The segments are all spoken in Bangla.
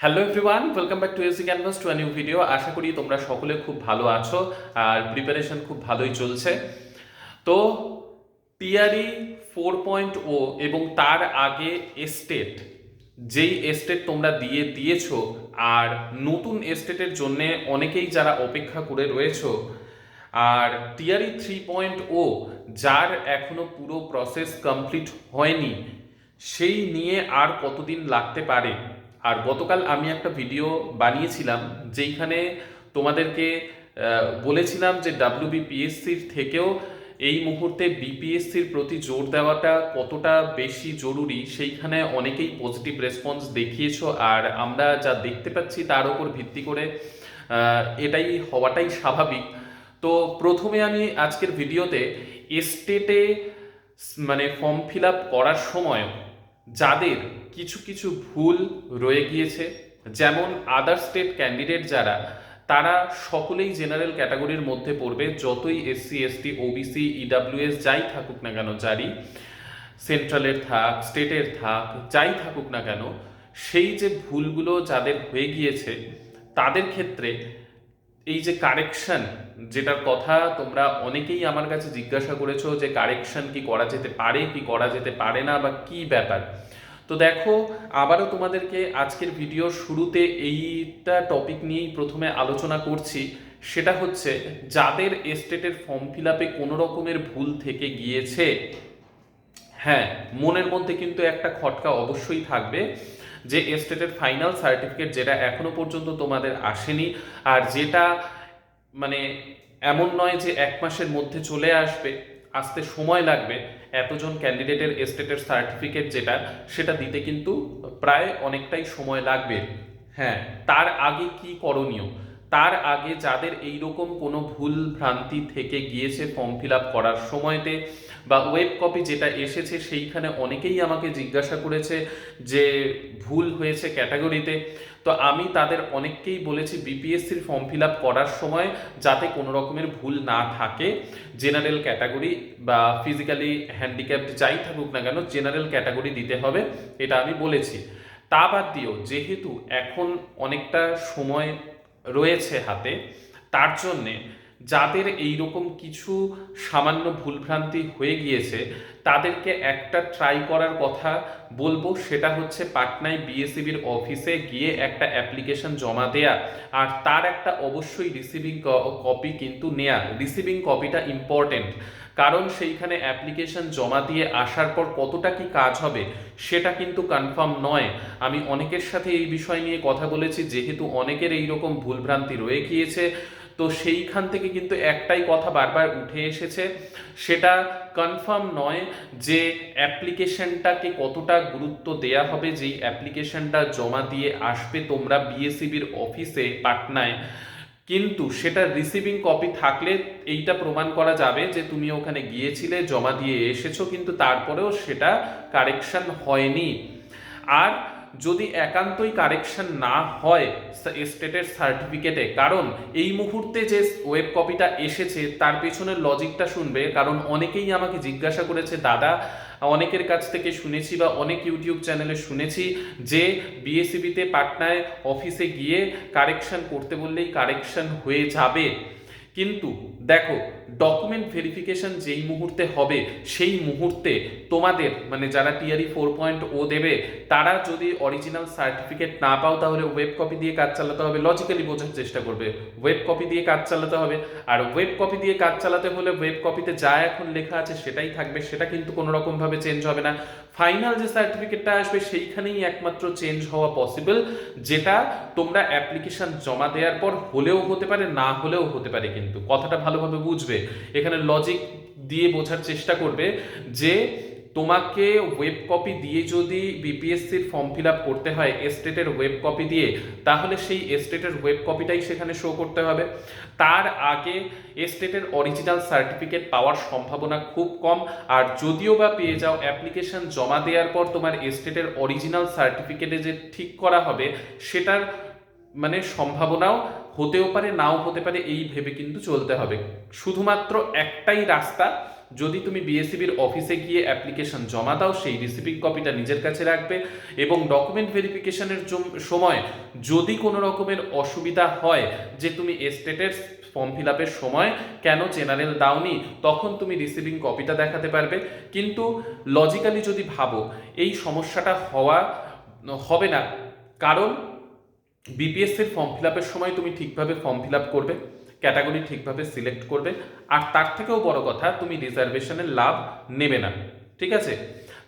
Hello everyone, welcome back to AC canvas to a new video. আশা করি তোমরা সকলে খুব ভালো আছো আর প্রিপারেশন খুব ভালোই চলছে। তো টিআরই 4.0 এবং তার আগে এস্টেট, যেই এস্টেট তোমরা দিয়েছো আর নতুন এস্টেটের জন্য অনেকেই যারা অপেক্ষা করে রয়েছো, আর টিআরই 3.0 যার এখনো পুরো প্রসেস কমপ্লিট হয়নি, সেই নিয়ে আর কতদিন লাগতে পারে। আর গতকাল আমি একটা ভিডিও বানিয়েছিলাম যেইখানে তোমাদেরকে বলেছিলাম যে ডাব্লিউবিপিএসসির থেকেও এই মুহূর্তে বিপিএসসির প্রতি জোর দেওয়াটা কতটা বেশি জরুরি। সেইখানে অনেকেই পজিটিভ রেসপন্স দেখিয়েছো, আর আমরা যা দেখতে পাচ্ছি তার উপর ভিত্তি করে এটাই হওয়াটাই স্বাভাবিক। তো প্রথমে আমি আজকের ভিডিওতে এস্টেটে মানে ফর্ম ফিল আপ করার সময় যাদের কিছু কিছু ভুল রয়ে গিয়েছে, যেমন আদার স্টেট ক্যান্ডিডেট যারা, তারা সকলেই জেনারেল ক্যাটাগরির মধ্যে পড়বে, যতই এসসি এসটি ওবিসি ইডাব্লিউএস যাই থাকুক না কেন, যারই সেন্ট্রালের থাক স্টেটের থাক যাই থাকুক না কেন, সেই যে ভুলগুলো যাদের হয়ে গিয়েছে তাদের ক্ষেত্রে এই যে কারেকশন, যেটার কথা তোমরা অনেকেই আমার কাছে জিজ্ঞাসা করেছো যে কারেকশন কি করা যেতে পারে কি করা যেতে পারে না বা কি ব্যাপার। তো দেখো, আবারও তোমাদেরকে আজকের ভিডিওর শুরুতে এইটা টপিক নিয়েই প্রথমে আলোচনা করছি। সেটা হচ্ছে যাদের এস্টেটের ফর্ম ফিল আপে কোনো রকমের ভুল থেকে গিয়েছে, হ্যাঁ, মনের মধ্যে কিন্তু একটা খটকা অবশ্যই থাকবে যে এস্টেটের ফাইনাল সার্টিফিকেট যেটা এখনো পর্যন্ত তোমাদের আসেনি, আর যেটা মানে এমন নয় যে 1 মাসের মধ্যে চলে আসবে, আসতে সময় লাগবে। এতজন ক্যান্ডিডেটের এস্টেটের সার্টিফিকেট যেটা, সেটা দিতে কিন্তু প্রায় অনেকটাই সময় লাগবে। হ্যাঁ, তার আগে কি করণীয়? তার আগে যাদের এইরকম কোনো ভুল ভ্রান্তি থেকে গিয়েছে ফর্ম ফিল আপ করার সময়তে, বা ওয়েব কপি যেটা এসেছে সেইখানে অনেকেই আমাকে জিজ্ঞাসা করেছে যে ভুল হয়েছে ক্যাটাগরিতে, তো আমি তাদের অনেককেই বলেছি বিপিএসসির ফর্ম ফিল আপ করার সময় যাতে কোনো রকমের ভুল না থাকে, জেনারেল ক্যাটাগরি বা ফিজিক্যালি হ্যান্ডিক্যাপড যাই থাকুক না কেন জেনারেল ক্যাটাগরি দিতে হবে, এটা আমি বলেছি। তা বাদ দিয়েও যেহেতু এখন অনেকটা সময় রয়েছে হাতে, তার জন্যে যাদের এইরকম কিছু সামান্য ভুলভ্রান্তি হয়ে গিয়েছে তাদেরকে একটা ট্রাই করার কথা বলবো। সেটা হচ্ছে পাটনায় বিএসইবির অফিসে গিয়ে একটা অ্যাপ্লিকেশন জমা দেয়া, আর তার একটা অবশ্যই রিসিভিং কপি কিন্তু নেয়া। রিসিভিং কপিটা ইম্পর্টেন্ট, কারণ সেইখানে অ্যাপ্লিকেশন জমা দিয়ে আসার পর কতটা কি কাজ হবে সেটা কিন্তু কনফার্ম নয়। আমি অনেকের সাথে এই বিষয় নিয়ে কথা বলেছি, যেহেতু অনেকের এইরকম ভুলভ্রান্তি রয়ে গিয়েছে, তো সেইখান থেকে কিন্তু একটাই কথা বারবার উঠে এসেছে, সেটা কনফার্ম নয় যে অ্যাপ্লিকেশনটাকে কতটা গুরুত্ব দেয়া হবে। যেই অ্যাপ্লিকেশনটা জমা দিয়ে আসবে তোমরা বিএসইবির অফিসে পাটনায়, কিন্তু সেটা রিসিভিং কপি থাকলে এইটা প্রমাণ করা যাবে যে তুমি ওখানে গিয়েছিলে, জমা দিয়ে এসেছো, কিন্তু তারপরেও সেটা কারেকশন হয়নি। আর যদি একান্তই কারেকশন না হয় স্টেটের সার্টিফিকেটে, কারণ এই মুহূর্তে যে ওয়েব কপিটা এসেছে তার পেছনের লজিকটা শুনবে, কারণ অনেকেই আমাকে জিজ্ঞাসা করেছে দাদা, অনেকের কাছ থেকে শুনেছি বা অনেক ইউটিউব চ্যানেলে শুনেছি যে বিএসইবিতে পাটনায় অফিসে গিয়ে কারেকশন করতে বললেই কারেকশন হয়ে যাবে। কিন্তু দেখো, ডকুমেন্ট ভেরিফিকেশন যেই মুহূর্তে হবে সেই মুহূর্তে তোমাদের মানে যারা টিআরই 4.0 দেবে, তারা যদি অরিজিনাল সার্টিফিকেট না পাও তাহলে ওয়েব কপি দিয়ে কাজ চালাতে হবে। লজিক্যালি বোঝার চেষ্টা করবে, ওয়েব কপি দিয়ে কাজ চালাতে হবে। আর ওয়েব কপি দিয়ে কাজ চালাতে হলে ওয়েব কপিতে যা এখন লেখা আছে সেটাই থাকবে, সেটা কিন্তু কোনো রকম ভাবে চেঞ্জ হবে না। ফাইনাল যে সার্টিফিকেটটা আসবে সেইখানেই একমাত্র চেঞ্জ হওয়া পসিবল, যেটা তোমরা অ্যাপ্লিকেশন জমা দেওয়ার পর হলেও হতে পারে, না হলেও হতে পারে। কিন্তু কথাটা ভালোভাবে বুঝবে, এখানে লজিক দিয়ে বোঝার চেষ্টা করবে যে তোমাকে ওয়েব কপি দিয়ে যদি বিপিএসসির ফর্ম ফিল আপ করতে হয় এস্টেটের ওয়েব কপি দিয়ে, তাহলে সেই এস্টেটের ওয়েব কপিটাই সেখানে শো করতে হবে। তার আগে এস্টেটের অরিজিনাল সার্টিফিকেট পাওয়ার সম্ভাবনা খুব কম, আর যদিও বা পেয়ে যাও অ্যাপ্লিকেশন জমা দেওয়ার পর তোমার এস্টেটের অরিজিনাল সার্টিফিকেটে যে ঠিক করা হবে সেটার মানে সম্ভাবনাও হতেও পারে নাও হতে পারে, এই ভেবে কিন্তু চলতে হবে। শুধুমাত্র একটাই রাস্তা, যদি তুমি বিএসসিবির অফিসে গিয়ে অ্যাপ্লিকেশন জমা দাও সেই রিসিভিং কপিটা নিজের কাছে রাখবে এবং ডকুমেন্ট ভেরিফিকেশনের সময় যদি কোনো রকমের অসুবিধা হয় যে তুমি এস্টেটের ফর্ম ফিল আপের সময় কেন জেনারেল দাওনি, তখন তুমি রিসিভিং কপিটা দেখাতে পারবে। কিন্তু লজিক্যালি যদি ভাবো এই সমস্যাটা হবে না, কারণ বিপিএসসির ফর্ম ফিল আপের সময় তুমি ঠিকভাবে ফর্ম ফিল আপ করবে, ক্যাটাগরি ঠিকভাবে সিলেক্ট করবে, আর তার থেকেও বড় কথা তুমি রিজার্ভেশনের লাভ নেবে না, ঠিক আছে?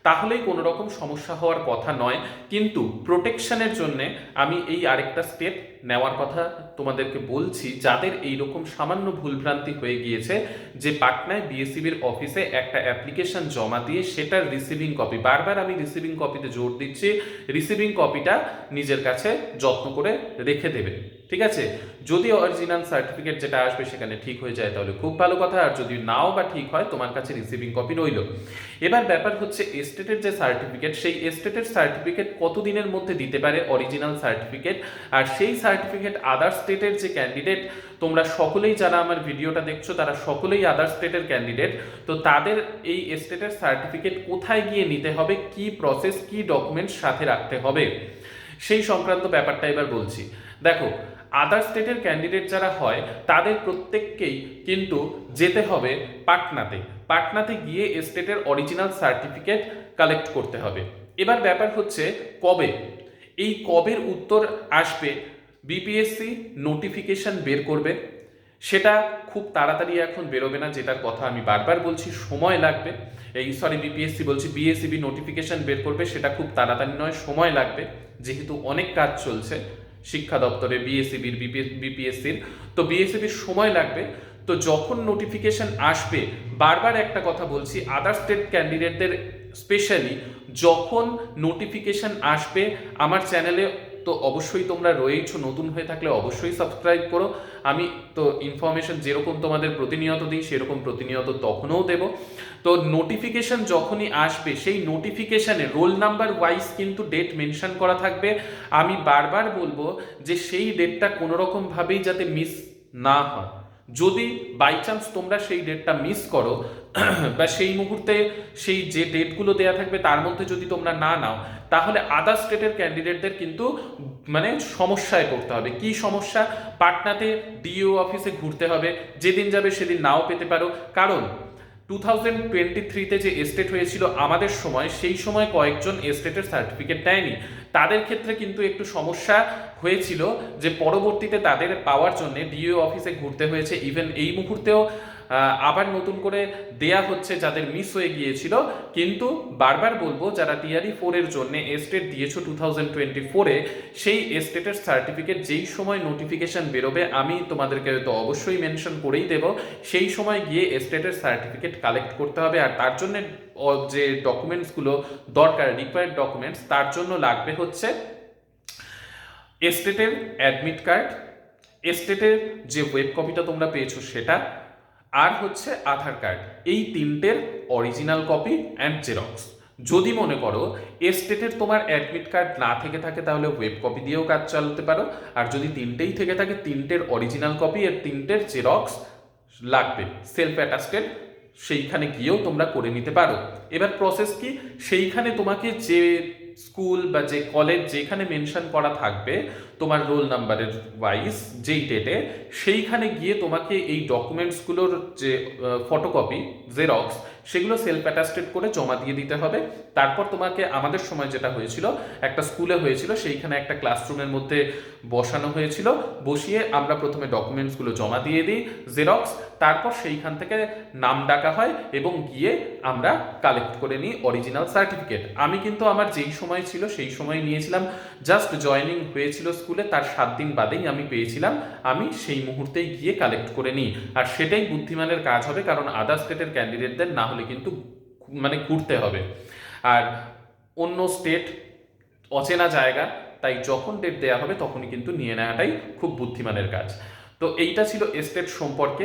তাহলেই কোনো রকম সমস্যা হওয়ার কথা নয়। কিন্তু প্রোটেকশনের জন্যে আমি এই আরেকটা স্টেপ নেওয়ার কথা তোমাদেরকে বলছি, যাদের এইরকম সামান্য ভুলভ্রান্তি হয়ে গিয়েছে যে পাটনায় বিএসসিবির অফিসে একটা অ্যাপ্লিকেশন জমা দিয়ে সেটার রিসিভিং কপি, বারবার আমি রিসিভিং কপিতে জোর দিচ্ছি, রিসিভিং কপিটা নিজের কাছে যত্ন করে রেখে দেবে, ঠিক আছে? যদি অরিজিনাল সার্টিফিকেট যেটা আসবে সেখানে ঠিক হয়ে যায় তাহলে খুব ভালো কথা, আর যদি নাও বা ঠিক হয় তোমার কাছে রিসিভিং কপি রইল। এবার ব্যাপার হচ্ছে এস্টেটের যে সার্টিফিকেট, সেই এস্টেটের সার্টিফিকেট কতদিনের মধ্যে দিতে পারে অরিজিনাল সার্টিফিকেট, আর সেই সার্টিফিকেট আদার স্টেটের যে ক্যান্ডিডেট, তোমরা সকলেই যারা আমার ভিডিওটা দেখছো তারা সকলেই আদার স্টেটের ক্যান্ডিডেট, তো তাদের এই এস্টেটের সার্টিফিকেট কোথায় গিয়ে নিতে হবে, কি প্রসেস, কি ডকুমেন্টস সাথে রাখতে হবে, সেই সংক্রান্ত ব্যাপারটা এবার বলছি। দেখো, আদার স্টেটের ক্যান্ডিডেট যারা হয় তাদের প্রত্যেককেই কিন্তু যেতে হবে পাটনাতে গিয়ে স্টেটের অরিজিনাল সার্টিফিকেট কালেক্ট করতে হবে। এবার ব্যাপার হচ্ছে কবে, এই কবের উত্তর আসবে, বিপিএসসি নোটিফিকেশন বের করবে, সেটা খুব তাড়াতাড়ি এখন বেরোবে না, যেটার কথা আমি বারবার বলছি, সময় লাগবে। বিপিএসসি বলছি, বিএসসিবি নোটিফিকেশন বের করবে, সেটা খুব তাড়াতাড়ি নয়, সময় লাগবে, যেহেতু অনেক কাজ চলছে শিক্ষা দপ্তরে, বিএসসিবির, বিপিএসসির, তো বিএসসিবির সময় লাগবে। তো যখন নোটিফিকেশন আসবে, বারবার একটা কথা বলছি, আদার স্টেট ক্যান্ডিডেটদের স্পেশালি যখন নোটিফিকেশন আসবে, আমার চ্যানেলে তো অবশ্যই তোমরা রয়েইছো, নতুন হয়ে থাকলে অবশ্যই সাবস্ক্রাইব করো। আমি তো ইনফরমেশন যেরকম তোমাদের প্রতিনিয়ত দিই সেরকম প্রতিনিয়ত তখনও দেব। তো নোটিফিকেশন যখনই আসবে, সেই নোটিফিকেশনে রোল নাম্বার ওয়াইজ কিন্তু ডেট মেনশন করা থাকবে। আমি বারবার বলবো যে সেই ডেটটা কোনো রকম ভাবেই যাতে মিস না হয়। যদি বাই চান্স তোমরা সেই ডেটটা মিস করো বা সেই মুহূর্তে সেই যে ডেটগুলো দেয়া থাকবে তার মধ্যে যদি তোমরা না নাও, তাহলে আদার স্টেটের ক্যান্ডিডেটদের কিন্তু মানে সমস্যায় পড়তে হবে। কি সমস্যা? পাটনাতে ডিও অফিসে ঘুরতে হবে, যেদিন যাবে সেদিন নাও পেতে পারো, কারণ 2023-তে যে এস্টেট হয়েছিল আমাদের সময়, সেই সময় কয়েকজন এস্টেটের সার্টিফিকেট দেয়নি, তাদের ক্ষেত্রে কিন্তু একটু সমস্যা হয়েছিল, যে পরবর্তীতে তাদের পাওয়ার জন্য ডিও অফিসে ঘুরতে হয়েছে। ইভেন এই মুহূর্তেও আবার নতুন করে দেয়া হচ্ছে যাদের মিস হয়ে গিয়েছিল। কিন্তু বারবার বলবো, যারা টিআরই 4 এর জন্য এস্টেট দিয়েছো 2024-এ, সেই এস্টেটের সার্টিফিকেট যেই সময় নোটিফিকেশন বেরোবে, আমি তোমাদেরকে তো অবশ্যই মেনশন করেই দেব, সেই সময় গিয়ে এস্টেটের সার্টিফিকেট কালেক্ট করতে হবে। আর তার জন্য যে ডকুমেন্টসগুলো দরকার, রিকোয়ার্ড ডকুমেন্টস, তার জন্য লাগবে হচ্ছে এস্টেটের অ্যাডমিট কার্ড, এস্টেটের যে ওয়েব কপিটা তোমরা পেয়েছো সেটা, আর হচ্ছে আধার কার্ড। এই তিনটের অরিজিনাল কপি অ্যান্ড জেরক্স। যদি মনে করো এস্টেটের তোমার অ্যাডমিট কার্ড না থেকে থাকে, তাহলে ওয়েব কপি দিয়েও কাজ চালাতে পারো, আর যদি তিনটেই থেকে থাকে, তিনটের অরিজিনাল কপি আর তিনটের জেরক্স লাগবে, সেলফ অ্যাটাস্টেড, সেইখানে গিয়েও তোমরা করে নিতে পারো। এবার প্রসেস কি, সেইখানে তোমাকে যে স্কুল বা যে কলেজ যেখানে মেনশন করা থাকবে তোমার রোল নাম্বারের ওয়াইজ যেই ডেটে, সেইখানে গিয়ে তোমাকে এই ডকুমেন্টসগুলোর যে ফটোকপি, জেরক্স, সেগুলো সেলফ অ্যাটাস্টেড করে জমা দিয়ে দিতে হবে। তারপর তোমাকে, আমাদের সময় যেটা হয়েছিল, একটা স্কুলে হয়েছিল, সেইখানে একটা ক্লাসরুমের মধ্যে বসানো হয়েছিল, বসিয়ে আমরা প্রথমে ডকুমেন্টসগুলো জমা দিয়ে দিই, জেরক্স, তারপর সেইখান থেকে নাম ডাকা হয় এবং গিয়ে আমরা কালেক্ট করে নিই অরিজিনাল সার্টিফিকেট। আমি কিন্তু আমার যেই সময় ছিল সেই সময় নিয়েছিলাম, জাস্ট জয়েনিং হয়েছিল স্কুলে, তার 7 দিন বাদেই আমি পেয়েছিলাম, আমি সেই মুহূর্তেই গিয়ে কালেক্ট করে নিই। আর সেটাই বুদ্ধিমানের কাজ হবে, কারণ আদার স্টেটের ক্যান্ডিডেটদের না হলে কিন্তু মানে ঘুরতে হবে, আর অন্য স্টেট, অচেনা জায়গা, তাই যখন ডেট দেওয়া হবে তখনই কিন্তু নিয়ে নেওয়াটাই খুব বুদ্ধিমানের কাজ। তো এইটা ছিল এস্টেট সম্পর্কে।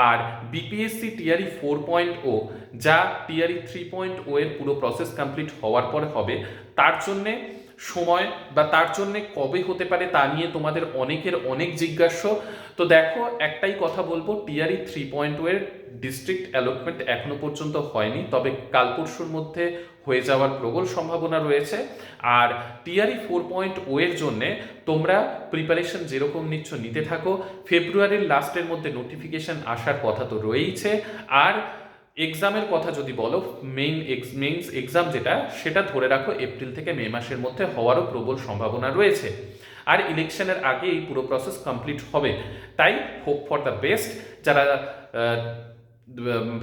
আর বিপিএসসি টিআরই 4.0, যা টিআরই 3.0 এর পুরো প্রসেস কমপ্লিট হওয়ার পরে হবে, তার জন্যে সময় বা তার জন্য কবে হতে পারে তা নিয়ে তোমাদের অনেকের অনেক জিজ্ঞাসা। তো দেখো, একটাই কথা বলবো, টিআরই 3.0 এর ডিস্ট্রিক্ট অ্যালটমেন্ট এখনো পর্যন্ত হয়নি, তবে কাল পরশুর মধ্যে হয়ে যাওয়ার প্রবল সম্ভাবনা রয়েছে। আর টিআরই 4.0 এর জন্যে তোমরা প্রিপারেশন যেরকম নিচ্ছ নিতে থাকো। ফেব্রুয়ারির লাস্টের মধ্যে নোটিফিকেশন আসার কথা তো রয়েইছে। আর এক্সামের কথা যদি বলো, মেইনস এক্সাম যেটা, সেটা ধরে রাখো এপ্রিল থেকে মে মাসের মধ্যে হওয়ারও প্রবল সম্ভাবনা রয়েছে। আর ইলেকশনের আগে এই পুরো প্রসেস কমপ্লিট হবে। তাই হোপ ফর দ্য বেস্ট। যারা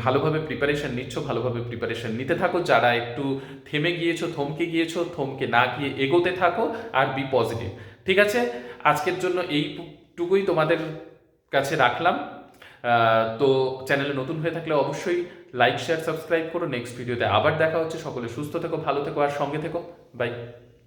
ভালোভাবে প্রিপারেশন নিচ্ছ, ভালোভাবে প্রিপারেশন নিতে থাকো। যারা একটু থেমে গিয়েছো, থমকে গিয়েছো, থমকে না গিয়ে এগোতে থাকো আর বি পজিটিভ। ঠিক আছে, আজকের জন্য এইটুকুই তোমাদের কাছে রাখলাম। তো চ্যানেলে নতুন হয়ে থাকলে অবশ্যই লাইক, শেয়ার, সাবস্ক্রাইব করো। নেক্সট ভিডিওতে আবার দেখা হচ্ছে। সকলে সুস্থ থেকো, ভালো থেকো আর সঙ্গে থেকো। বাই।